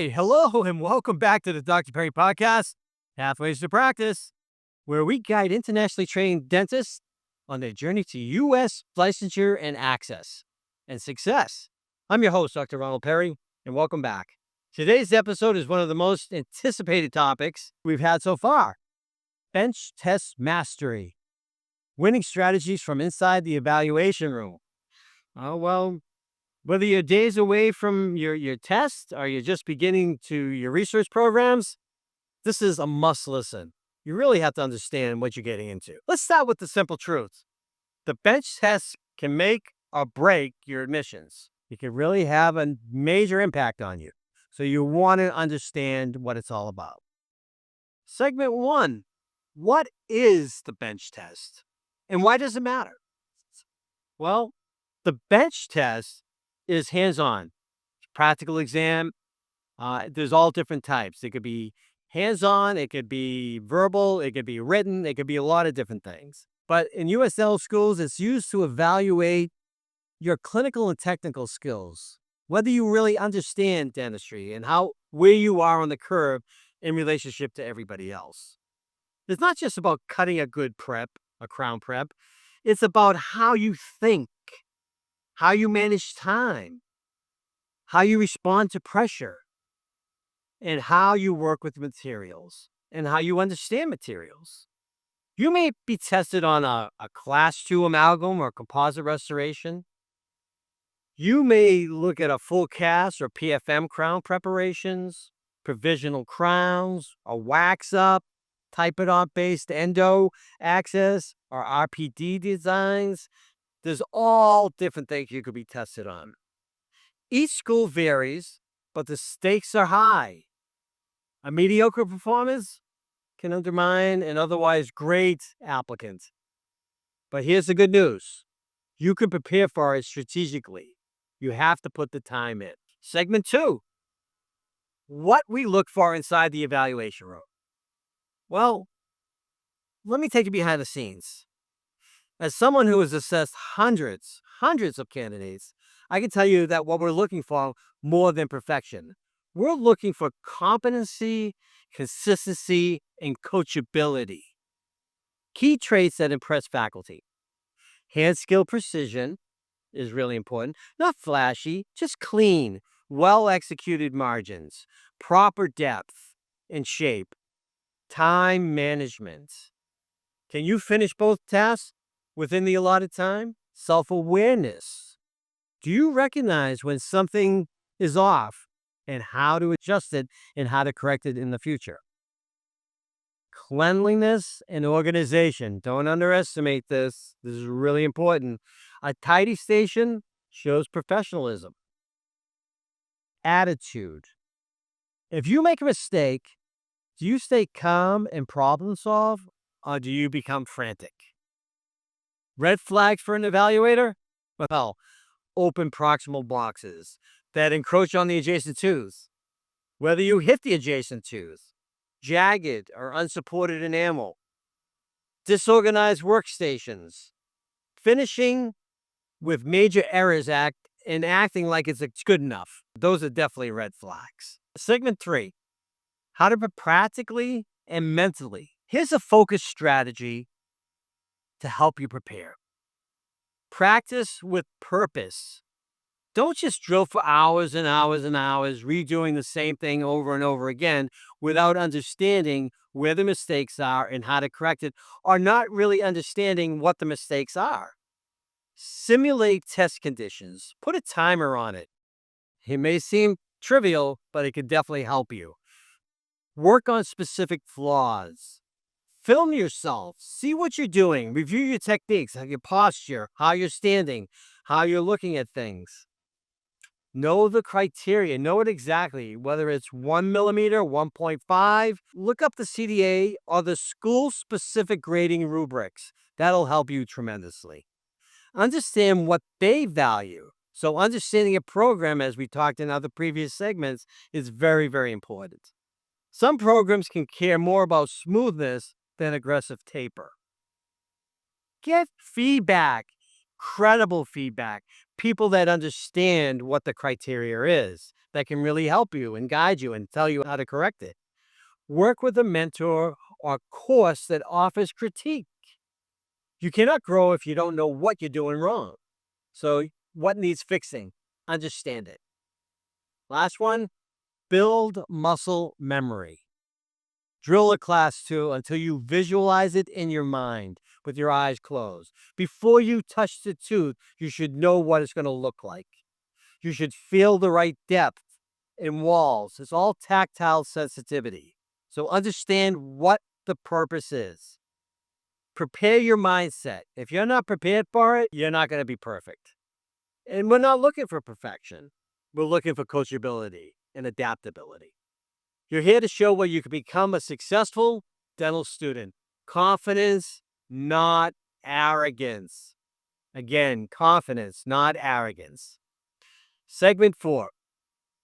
right. Hello, and welcome back to the Dr. Perry Podcast, Pathways to Practice, where we guide internationally trained dentists on their journey to U.S. licensure and access and success. I'm your host, Dr. Ronald Perry, and welcome back. Today's episode is one of the most anticipated topics we've had so far: bench test mastery, winning strategies from inside the evaluation room. Whether you're days away from your test or you're just beginning to your research programs, this is a must listen. You really have to understand what you're getting into. Let's start with the simple truth. The bench test can make or break your admissions. It can really have a major impact on you. So you want to understand what it's all about. Segment 1. What is the bench test? And why does it matter? Well, the bench test is hands-on. Practical exam. There's all different types. It could be hands-on, it could be verbal, it could be written, it could be a lot of different things. But in USL schools, it's used to evaluate your clinical and technical skills, whether you really understand dentistry and where you are on the curve in relationship to everybody else. It's not just about cutting a good prep, a crown prep. It's about how you think, how you manage time, how you respond to pressure, and how you work with materials, and how you understand materials. You may be tested on a class 2 amalgam or composite restoration. You may look at a full cast or PFM crown preparations, provisional crowns, a wax up, type it on based endo access, or RPD designs. There's all different things you could be tested on. Each school varies, but the stakes are high. A mediocre performance can undermine an otherwise great applicant. But here's the good news. You can prepare for it strategically. You have to put the time in. Segment 2. What we look for inside the evaluation room. Well, let me take you behind the scenes. As someone who has assessed hundreds of candidates, I can tell you that what we're looking for more than perfection. We're looking for competency, consistency, and coachability. Key traits that impress faculty. Hand skill precision is really important. Not flashy, just clean, well-executed margins, proper depth and shape, time management. Can you finish both tasks within the allotted time? Self-awareness. Do you recognize when something is off and how to adjust it and how to correct it in the future? Cleanliness and organization. Don't underestimate this. This is really important. A tidy station shows professionalism. Attitude. If you make a mistake, do you stay calm and problem solve, or do you become frantic? Red flags for an evaluator? Well, open proximal boxes that encroach on the adjacent tooth. Whether you hit the adjacent tooth, jagged or unsupported enamel, disorganized workstations, finishing with major errors and acting like it's good enough. Those are definitely red flags. Segment 3, how to prep practically and mentally. Here's a focused strategy to help you prepare. Practice with purpose. Don't just drill for hours and hours and hours, redoing the same thing over and over again without understanding where the mistakes are and how to correct it, or not really understanding what the mistakes are. Simulate test conditions. Put a timer on it. It may seem trivial, but it could definitely help you. Work on specific flaws. Film yourself. See what you're doing. Review your techniques, your posture, how you're standing, how you're looking at things. Know the criteria. Know it exactly, whether it's 1 millimeter, 1.5. Look up the CDA or the school-specific grading rubrics. That'll help you tremendously. Understand what they value. So understanding a program, as we talked in other previous segments, is very, very important. Some programs can care more about smoothness than aggressive taper. Get feedback. credible feedback, people that understand what the criteria is, that can really help you and guide you and tell you how to correct it. Work with a mentor or course that offers critique. You cannot grow if you don't know what you're doing wrong. So, what needs fixing? Understand it. Last one, build muscle memory. Drill a class 2 until you visualize it in your mind with your eyes closed. Before you touch the tooth, you should know what it's going to look like. You should feel the right depth in walls. It's all tactile sensitivity. So understand what the purpose is. Prepare your mindset. If you're not prepared for it, you're not going to be perfect. And we're not looking for perfection. We're looking for coachability and adaptability. You're here to show where you can become a successful dental student. Confidence, not arrogance. Again, confidence, not arrogance. Segment 4,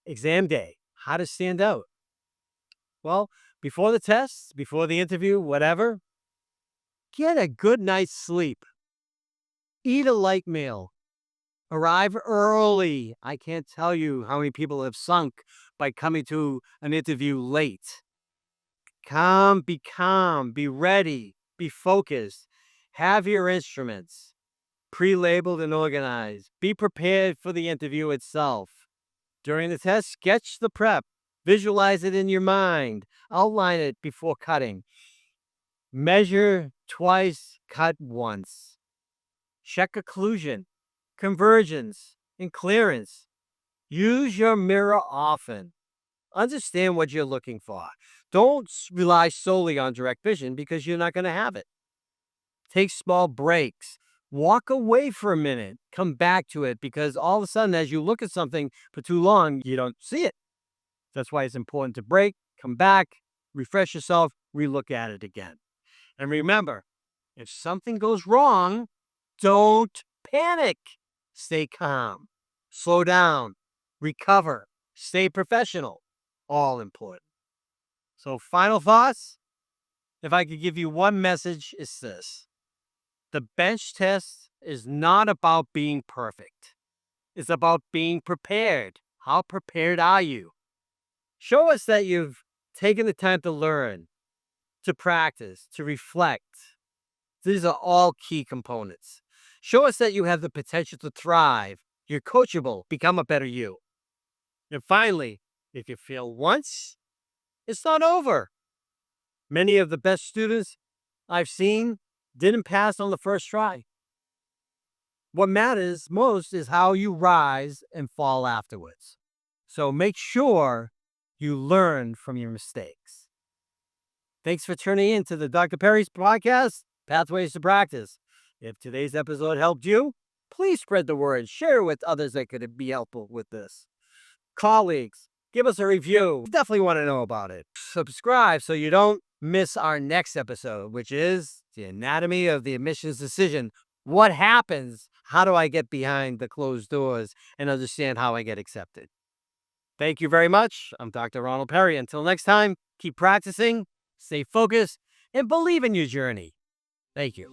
exam day. How to stand out. Well, before the test, before the interview, whatever, get a good night's sleep. Eat a light meal. Arrive early. I can't tell you how many people have sunk by coming to an interview late. Be calm, be ready, be focused. Have your instruments pre-labeled and organized. Be prepared for the interview itself. During the test, sketch the prep. Visualize it in your mind. Outline it before cutting. Measure twice, cut once. Check occlusion, convergence, and clearance. Use your mirror often. Understand what you're looking for. Don't rely solely on direct vision because you're not going to have it. Take small breaks. Walk away for a minute. Come back to it because all of a sudden, as you look at something for too long, you don't see it. That's why it's important to break, come back, refresh yourself, relook at it again. And remember, if something goes wrong, don't panic. Stay calm. Slow down. Recover. Stay professional. All important. So, final thoughts? If I could give you one message, it's this. The bench test is not about being perfect. It's about being prepared. How prepared are you? Show us that you've taken the time to learn, to practice, to reflect. These are all key components. Show us that you have the potential to thrive. You're coachable. Become a better you. And finally, if you fail once, it's not over. Many of the best students I've seen didn't pass on the first try. What matters most is how you rise and fall afterwards. So make sure you learn from your mistakes. Thanks for tuning in to the Dr. Perry's podcast, Pathways to Practice. If today's episode helped you, please spread the word. Share with others that could be helpful with this. Colleagues, give us a review. Definitely want to know about it. Subscribe so you don't miss our next episode, which is the anatomy of the admissions decision. What happens? How do I get behind the closed doors and understand how I get accepted? Thank you very much. I'm Dr. Ronald Perry. Until next time, keep practicing, stay focused, and believe in your journey. Thank you.